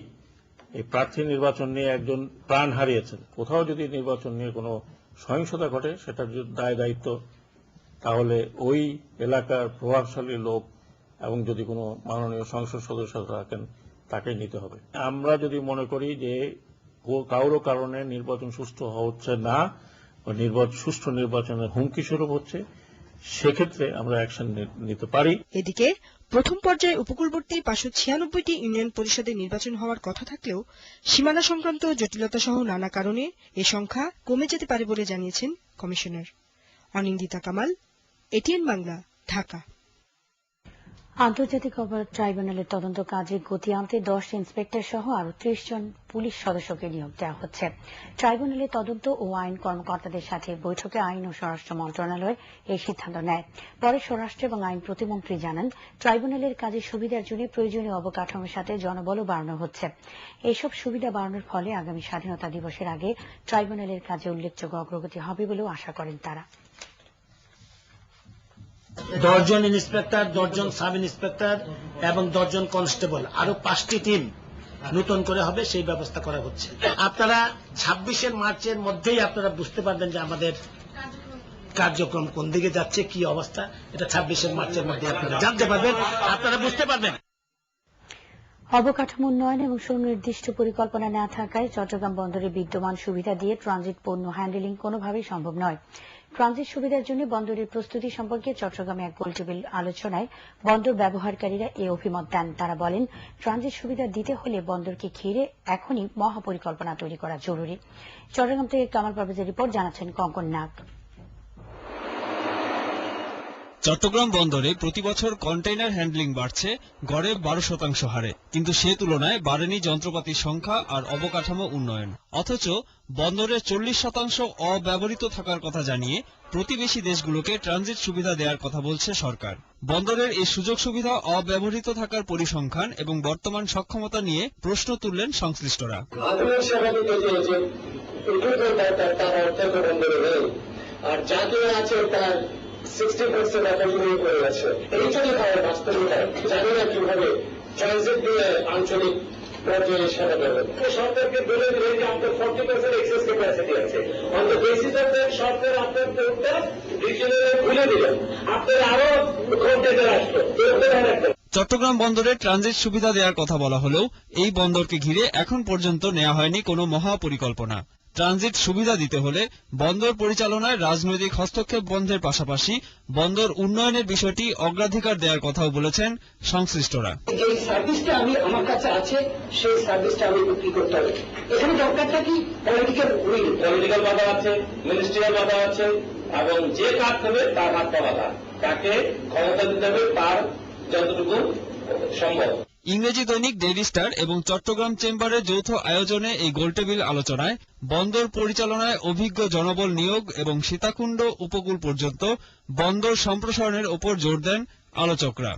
এই প্রার্থী নির্বাচন নিয়ে একজন প্রাণ হারিয়েছেন। কোথাও যদি নির্বাচন নিয়ে কোনো সহিংসতা ঘটে সেটার দায় দায়িত্ব তাহলে ওই এলাকার প্রভাবশালী লোক এবং যদি কোনো মাননীয় সংসদ সদস্য থাকেন তাকে নিতে হবে। আমরা যদি মনে করি যে কারো কারণে নির্বাচন সুষ্ঠু হচ্ছে না, সুষ্ঠু নির্বাচনের হুমকি স্বরূপ হচ্ছে, সেক্ষেত্রে আমরা অ্যাকশন নিতে পারি। এদিকে প্রথম পর্যায়ে উপকূলবর্তী 596টি ইউনিয়ন পরিষদের নির্বাচন হওয়ার কথা থাকলেও সীমানা সংক্রান্ত জটিলতা সহ নানা কারণে এ সংখ্যা কমে যেতে পারে বলে জানিয়েছেন কমিশনার। অনিন্দিতা কামাল, এটিএন বাংলা, ঢাকা। আন্তর্জাতিক অপরাধ ট্রাইব্যুনালের তদন্ত কাজে গতি আনতে 10 ইন্সপেক্টর সহ আরো 30 জন পুলিশ সদস্যকে নিয়োগ দেওয়া হচ্ছে। ট্রাইব্যুনালের তদন্ত ও আইন কর্মকর্তাদের সাথে বৈঠকে আইন ও স্বরাষ্ট্র মন্ত্রণালয় এই সিদ্ধান্ত নেয়। পরে স্বরাষ্ট্র এবং আইন প্রতিমন্ত্রী জানান, ট্রাইব্যুনালের কাজের সুবিধার জন্য প্রয়োজনীয় অবকাঠামোর সাথে জনবলও বাড়ানো হচ্ছে। এইসব সুবিধা বাড়ানোর ফলে আগামী স্বাধীনতা দিবসের আগে ট্রাইব্যুনালের কাজে উল্লেখযোগ্য অগ্রগতি হবে বলেও আশা করেন তারা। 10 জন ইন্সপেক্টর, 10 জন সাব ইন্সপেক্টর এবং 10 জন কনস্টেবল, আরো 5টি টিম নতুন করে হবে, সেই ব্যবস্থা করা হচ্ছে। আপনারা 26 মার্চের মধ্যেই আপনারা বুঝতে পারবেন যে আমাদের কার্যক্রম কোন দিকে যাচ্ছে, কি অবস্থা। এটা 26 মার্চের মধ্যে আপনারা জানতে পারবেন, আপনারা বুঝতে পারবেন। অবকাঠামো উন্নয়ন এবং সুনির্দিষ্ট পরিকল্পনা না থাকায় চট্টগ্রাম বন্দরে বিদ্যমান সুবিধা দিয়ে ট্রানজিট পণ্য হ্যান্ডেলিং কোনোভাবেই সম্ভব নয়। ট্রানজিট সুবিধার জন্য বন্দরের প্রস্তুতি সম্পর্কে চট্টগ্রামে এক গোলটেবিল আলোচনায় বন্দর ব্যবহারকারীরা এই অভিমত দেন। তারা বলেন, ট্রানজিট সুবিধা দিতে হলে বন্দরকে ঘিরে এখনই মহাপরিকল্পনা তৈরি করা জরুরি। চট্টগ্রাম থেকে কামাল পারভেজের রিপোর্ট, জানাচ্ছেন কঙ্কন নাগ। চট্টগ্রাম বন্দরে প্রতি বছর কন্টেইনার হ্যান্ডলিং বাড়ছে গড়ে 12% হারে, কিন্তু সে তুলনায় বাড়েনি যন্ত্রপাতির সংখ্যা আর অবকাঠামো উন্নয়ন। অথচ বন্দরের 40% অব্যবহৃত থাকার কথা জানিয়ে প্রতিবেশী দেশগুলোকে ট্রানজিট সুবিধা দেওয়ার কথা বলছে সরকার। বন্দরের এই সুযোগ সুবিধা অব্যবহৃত থাকার পরিসংখ্যান এবং বর্তমান সক্ষমতা নিয়ে প্রশ্ন তুললেন সংশ্লিষ্টরা। আর জাতীয় আছে তার 60% অপরিণয় করে আছে। এই যদি হয় বাস্তবতা, জানি না কিভাবে ট্রানজিট দিয়ে আঞ্চলিক পর্যায়ে সেবা দেবেন। সরকারকে বলে দিলেন যে আপনার 40% এক্সেস ক্যাপাসিটি আছে, on the basis of that সরকার আপনার কোর্টটা রিজিওনালে খুলে দিলেন, আপনার আরো কন্টেইনার আসলো। চট্টগ্রাম বন্দরে ট্রানজিট সুবিধা দেওয়ার কথা বলা হলেও এই বন্দরকে ঘিরে এখন পর্যন্ত নেওয়া হয়নি কোনো মহাপরিকল্পনা। ট্রানজিট সুবিধা দিতে হলে বন্দর পরিচালনায় রাজনৈতিক হস্তক্ষেপ বন্ধের পাশাপাশি বন্দর উন্নয়নের বিষয়টি অগ্রাধিকার দেওয়ার কথাও বলেছেন সংশ্লিষ্টরা। যে সার্ভিসটা আমার কাছে আছে সেই সার্ভিসটা আমি বিক্রি করতে হবে। এখানে দরকারটা কি? পলিটিক্যাল উইল, পলিটিক্যাল বাধা আছে, মিনিস্ট্রিয়াল বাধা আছে, এবং যে কাজ হবে তার হাত বাধা, তাকে ক্ষমতা দিতে হবে তার যতটুকু সম্ভব। ইংরেজি দৈনিক ডেইলি স্টার এবং চট্টগ্রাম চেম্বারের যৌথ আয়োজনে এই গোলটেবিল আলোচনায় বন্দর পরিচালনায় অভিজ্ঞ জনবল নিয়োগ এবং সীতাকুণ্ড উপকূল পর্যন্ত বন্দর সম্প্রসারণের ওপর জোর দেন আলোচকরা।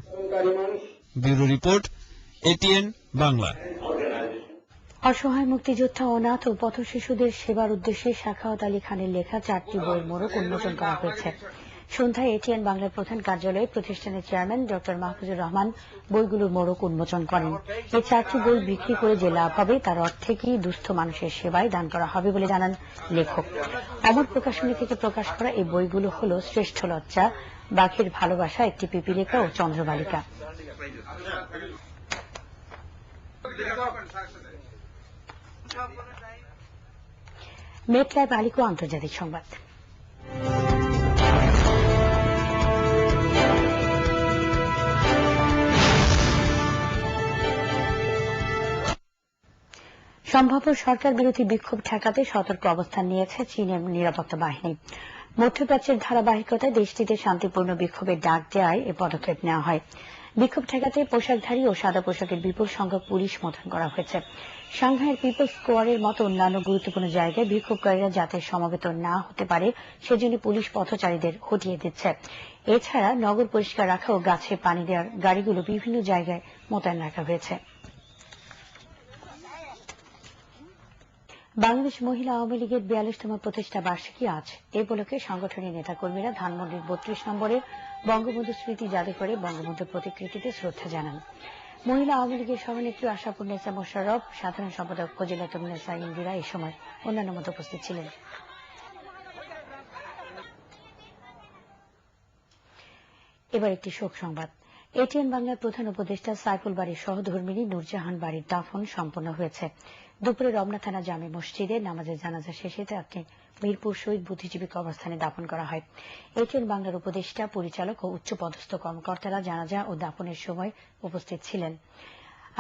Bureau report, ATN Bangla. অসহায় মুক্তিযোদ্ধা, অনাথ ও পথ শিশুদের সেবার উদ্দেশ্যে সাখাওয়াত আলী খানের লেখা 4টি বইয়ের মোড়ক উন্মোচন করা হয়েছে। সন্ধ্যায় এটিএন বাংলার প্রধান কার্যালয়ে প্রতিষ্ঠানের চেয়ারম্যান ডক্টর মাহফুজুর রহমান বইগুলোর মোড়ক উন্মোচন করেন। এই 4টি বই বিক্রি করে যে লাভ হবে তার অর্ধেকই দুস্থ মানুষের সেবায় দান করা হবে বলে জানান লেখক। অমর প্রকাশনী থেকে প্রকাশ করা এই বইগুলো হল শ্রেষ্ঠ লজ্জা, বাঘের ভালোবাসা, একটি পিপিলিকা ও চন্দ্রবালিকা। মেটল্যাব আলিকো আন্তর্জাতিক সংবাদ। সম্ভাব্য সরকার বিরোধী বিক্ষোভ ঠেকাতে সতর্ক অবস্থান নিয়েছে চীনের নিরাপত্তা বাহিনী। মধ্যপ্রাচ্যের ধারাবাহিকতায় দেশটিতে শান্তিপূর্ণ বিক্ষোভের ডাক দেওয়ায় এ পদক্ষেপ নেওয়া হয়। বিক্ষোভ ঠেকাতে পোশাকধারী ও সাদা পোশাকের বিপুল সংখ্যক পুলিশ মোতায়েন করা হয়েছে। সাংহাইয়ের পিপলস স্কোয়ারের মতো অন্যান্য গুরুত্বপূর্ণ জায়গায় বিক্ষোভকারীরা যাতে সমবেত না হতে পারে সেজন্য পুলিশ পথচারীদের হটিয়ে দিচ্ছে। এছাড়া নগর পরিষ্কার রাখা ও গাছে পানি দেওয়ার গাড়িগুলো বিভিন্ন জায়গায় মোতায়েন রাখা হয়েছে। বাংলাদেশ মহিলা আওয়ামী লীগের 42তম প্রতিষ্ঠা বার্ষিকী আজ। এ উপলক্ষে সংগঠনের নেতাকর্মীরা ধানমন্ডির 32 নম্বরের বঙ্গবন্ধু স্মৃতি জাদুঘরে বঙ্গবন্ধুর প্রতিকৃতিতে শ্রদ্ধা জানান। মহিলা আওয়ামী লীগের সভানেত্রী আশাপুন্নেসা মোশাররফ, সাধারণ সম্পাদক ফজিলাতুন্নেসা ইন্দিরা এই সময় অন্যান্য মধ্যে উপস্থিত ছিলেন। এবার একটি শোক সংবাদ। এটিএন বাংলার প্রধান উপদেষ্টা সাইফুল বাড়ির সহধর্মিণী নূরজাহান বাড়ির দাফন সম্পন্ন হয়েছে। দুপুরে রমনা থানা জামে মসজিদে নামাজের জানাজা শেষে তাকে মিরপুর শহীদ বুদ্ধিজীবী কবরস্থানে দাফন করা হয়। এটিএন বাংলার উপদেষ্টা, পরিচালক ও উচ্চপদস্থ কর্মকর্তারা জানাজা ও দাফনের সময় উপস্থিত ছিলেন।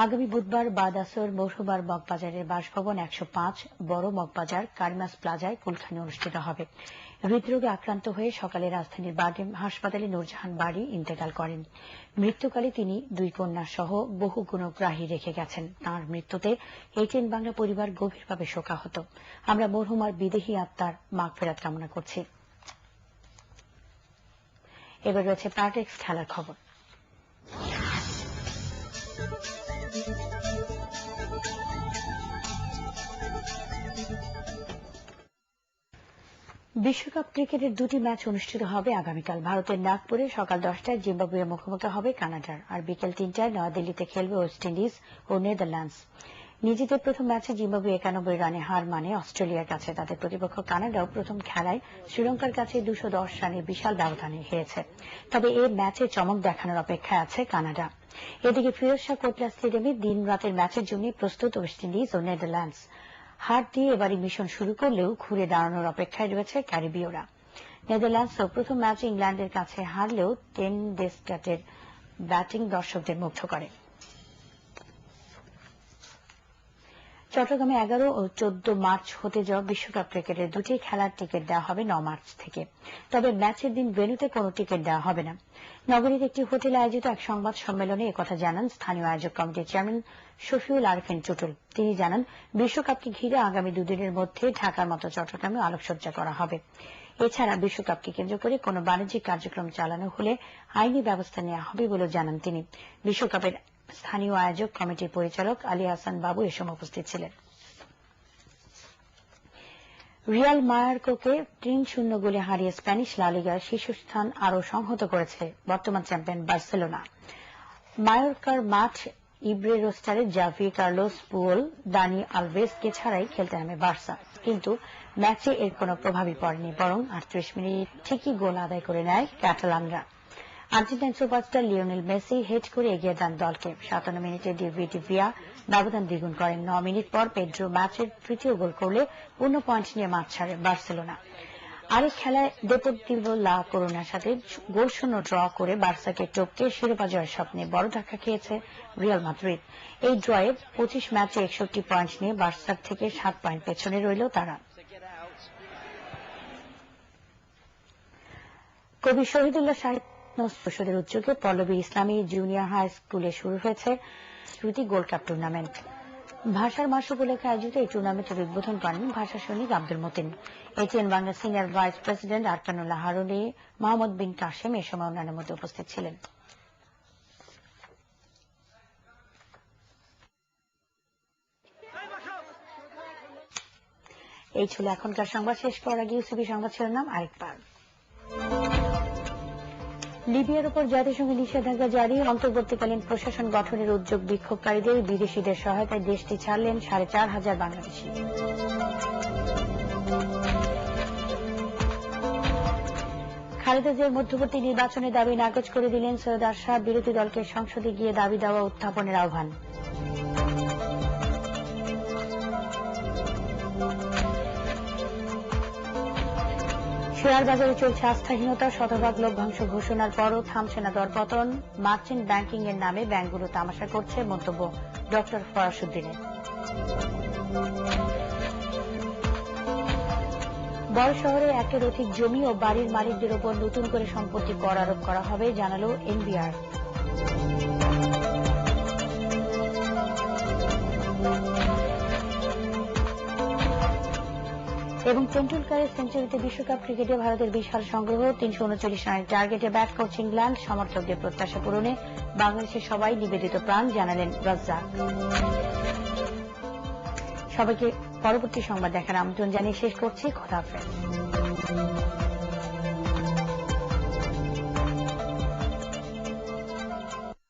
আগামী বুধবার বাদ আসর মৌসুমার মগবাজারের বাসভবন 105 বড় মগবাজার কারিমাস প্লাজায় কুলখানি অনুষ্ঠিত হবে। হৃদরোগে আক্রান্ত হয়ে সকালে রাজধানীর বারডেম হাসপাতালে নূরজাহান বাড়ি ইন্তেকাল করেন। মৃত্যুকালে তিনি 2 কন্যা সহ বহু গুণগ্রাহী রেখে গেছেন। তাঁর মৃত্যুতে এটিএন বাংলা পরিবার গভীরভাবে শোকাহত। আমরা মরহুমার বিদেহী আত্মার মাগফিরাত কামনা করছি। এবার রয়েছে প্যারাটেক্স খেলার খবর। বিশ্বকাপ ক্রিকেটের 2টি ম্যাচ অনুষ্ঠিত হবে আগামীকাল। ভারতের নাগপুরে সকাল 10টায় জিম্বাবুয়ের মুখোমুখি হবে কানাডার, আর বিকেল 3টায় নয়াদিল্লিতে খেলবে ওয়েস্ট ইন্ডিজ ও নেদারল্যান্ডস। নিজেদের প্রথম ম্যাচে জিম্বাবুয়ে 91 রানে হার মানে অস্ট্রেলিয়ার কাছে। তাদের প্রতিপক্ষ কানাডাও প্রথম খেলায় শ্রীলঙ্কার কাছে 210 রানের বিশাল ব্যবধানে হেরেছে। তবে এই ম্যাচে চমক দেখানোর অপেক্ষায় আছে কানাডা। এদিকে ফিরোজ শাহ কোটলা স্টেডিয়ামে দিন রাতের ম্যাচের জন্য প্রস্তুত ওয়েস্ট ইন্ডিজ ও নেদারল্যান্ডস। হার দিয়ে এবারই মিশন শুরু করলেও ঘুরে দাঁড়ানোর অপেক্ষায় রয়েছে ক্যারিবীয়রা। নেদারল্যান্ডসও প্রথম ম্যাচে ইংল্যান্ডের কাছে হারলেও টেন ডেস্টাটের ব্যাটিং দর্শকদের মুগ্ধ করে। চট্টগ্রামে 11 ও 14 মার্চ হতে যাওয়া বিশ্বকাপ ক্রিকেটের 2টি খেলার টিকিট দেওয়া হবে 9 মার্চ থেকে। তবে ম্যাচের দিন ভেন্যুতে কোনো টিকিট দেওয়া হবে না। নগরীর একটি হোটেলে আয়োজিত এক সংবাদ সম্মেলনে একথা জানান স্থানীয় আয়োজক কমিটির চেয়ারম্যান শফিউল আরেফিন টুটুল। তিনি জানান, বিশ্বকাপকে ঘিরে আগামী 2 দিনের মধ্যে ঢাকার মতো চট্টগ্রামে আলোকসজ্জা করা হবে। এছাড়া বিশ্বকাপকে কেন্দ্র করে কোনো বাণিজ্যিক কার্যক্রম চালানো হলে আইনি ব্যবস্থা নেওয়া হবে বলে জানান তিনি। বিশ্বকাপের স্থানীয় আয়োজক কমিটির পরিচালক আলী হাসান বাবু এ সময় উপস্থিত ছিলেন। রিয়াল মায়োর্কাকে 3-0 গোলে হারিয়ে স্প্যানিশ লা লিগার শীর্ষস্থান আরও সংহত করেছে বর্তমান চ্যাম্পিয়ন বার্সেলোনা। মায়োর্কার মাঠ ইব্রেরোস্টারে জাভি, কার্লোস পুয়োল, দানি আলভেজকে ছাড়াই খেলতে নামে বার্সা। কিন্তু ম্যাচে এর কোনো প্রভাবই পড়েনি, বরং 38 মিনিট ঠিকই গোল আদায় করে নেয় ক্যাটালানরা। Argentine superstar Lionel Messi head করে এগিয়ে দেন দলকে। 57 মিনিটে ডেভিড ভিয়া ব্যবধান দ্বিগুণ করেন। 9 মিনিট পর পেড্রো ম্যাচের তৃতীয় গোল করলে পূর্ণ পয়েন্ট নিয়ে মাঠ ছাড়ে বার্সেলোনা। আরেক খেলায় দেপোর্তিভো লা করোনার সাথে গোলশূন্য ড্র করে বার্সাকে টপকে শিরোপা জয়ের স্বপ্নে বড় ধাক্কা খেয়েছে রিয়াল মাদ্রিদ। এই ড্রয়ে 25 ম্যাচে 61 পয়েন্ট নিয়ে বার্সার থেকে 7 পয়েন্ট পেছনে রইল তারা। কবি শহীদুল্লাহ সাহিত্য পরিষদের উদ্যোগে পল্লবী ইসলামী জুনিয়র হাই স্কুলে শুরু হয়েছে স্মৃতি গোল্ড কাপ টুর্নামেন্ট। ভাষার মাস উপলক্ষে আয়োজিত এই টুর্নামেন্টের উদ্বোধন করেন ভাষা সৈনিক Abdul Matin. ATN Bangla senior vice president Arkanullah Haruni, Mohammad Bin Kashem এ সময় অন্যান্যের মধ্যে উপস্থিত ছিলেন। এই ছিল এখনকার সংবাদ। শেষ করার আগে ইউসিবি সংবাদ শিরোনাম আরেকবার। লিবিয়ার উপর জাতিসংঘ নিষেধাজ্ঞা জারি, অন্তর্বর্তীকালীন প্রশাসন গঠনের উদ্যোগ বিক্ষোভকারীদের, বিদেশিদের সহায়তায় দেশটি ছাড়লেন 4,500 বাংলাদেশি। খালেদা জিয়ার মধ্যবর্তী নির্বাচনের দাবি নাকচ করে দিলেন সৈয়দ আশরাফ। বিরোধী দলকে সংসদে গিয়ে দাবি দেওয়া উত্থাপনের আহ্বান। শেয়ার বাজারে চলছে আস্থাহীনতা, শতভাগ লভ্যাংশ ঘোষণার পরও থামছে না দরপতন। মার্চেন্ট ব্যাংকিং এর নামে ব্যাংকগুলো তামাশা করছে, মন্তব্য ডক্টর ফরাসউদ্দিনের। বড় শহরে একের অধিক জমি ও বাড়ির মালিকদের উপর নতুন করে সম্পত্তি কর আরোপ করা হবে জানালো এনবিআর। এবং টেন্ডুলকারের সেঞ্চুরিতে বিশ্বকাপ ক্রিকেটে ভারতের বিশাল সংগ্রহ, 339 রানের টার্গেটে ব্যাট করছে ইংল্যান্ড। সমর্থকদের প্রত্যাশা পূরণে বাংলাদেশের সবাই নিবেদিত প্রাণ, জানালেন রাজ্জাক। সবাইকে পরবর্তী সংবাদ দেখার আমন্ত্রণ জানিয়ে শেষ করছি। খোদা হাফেজ।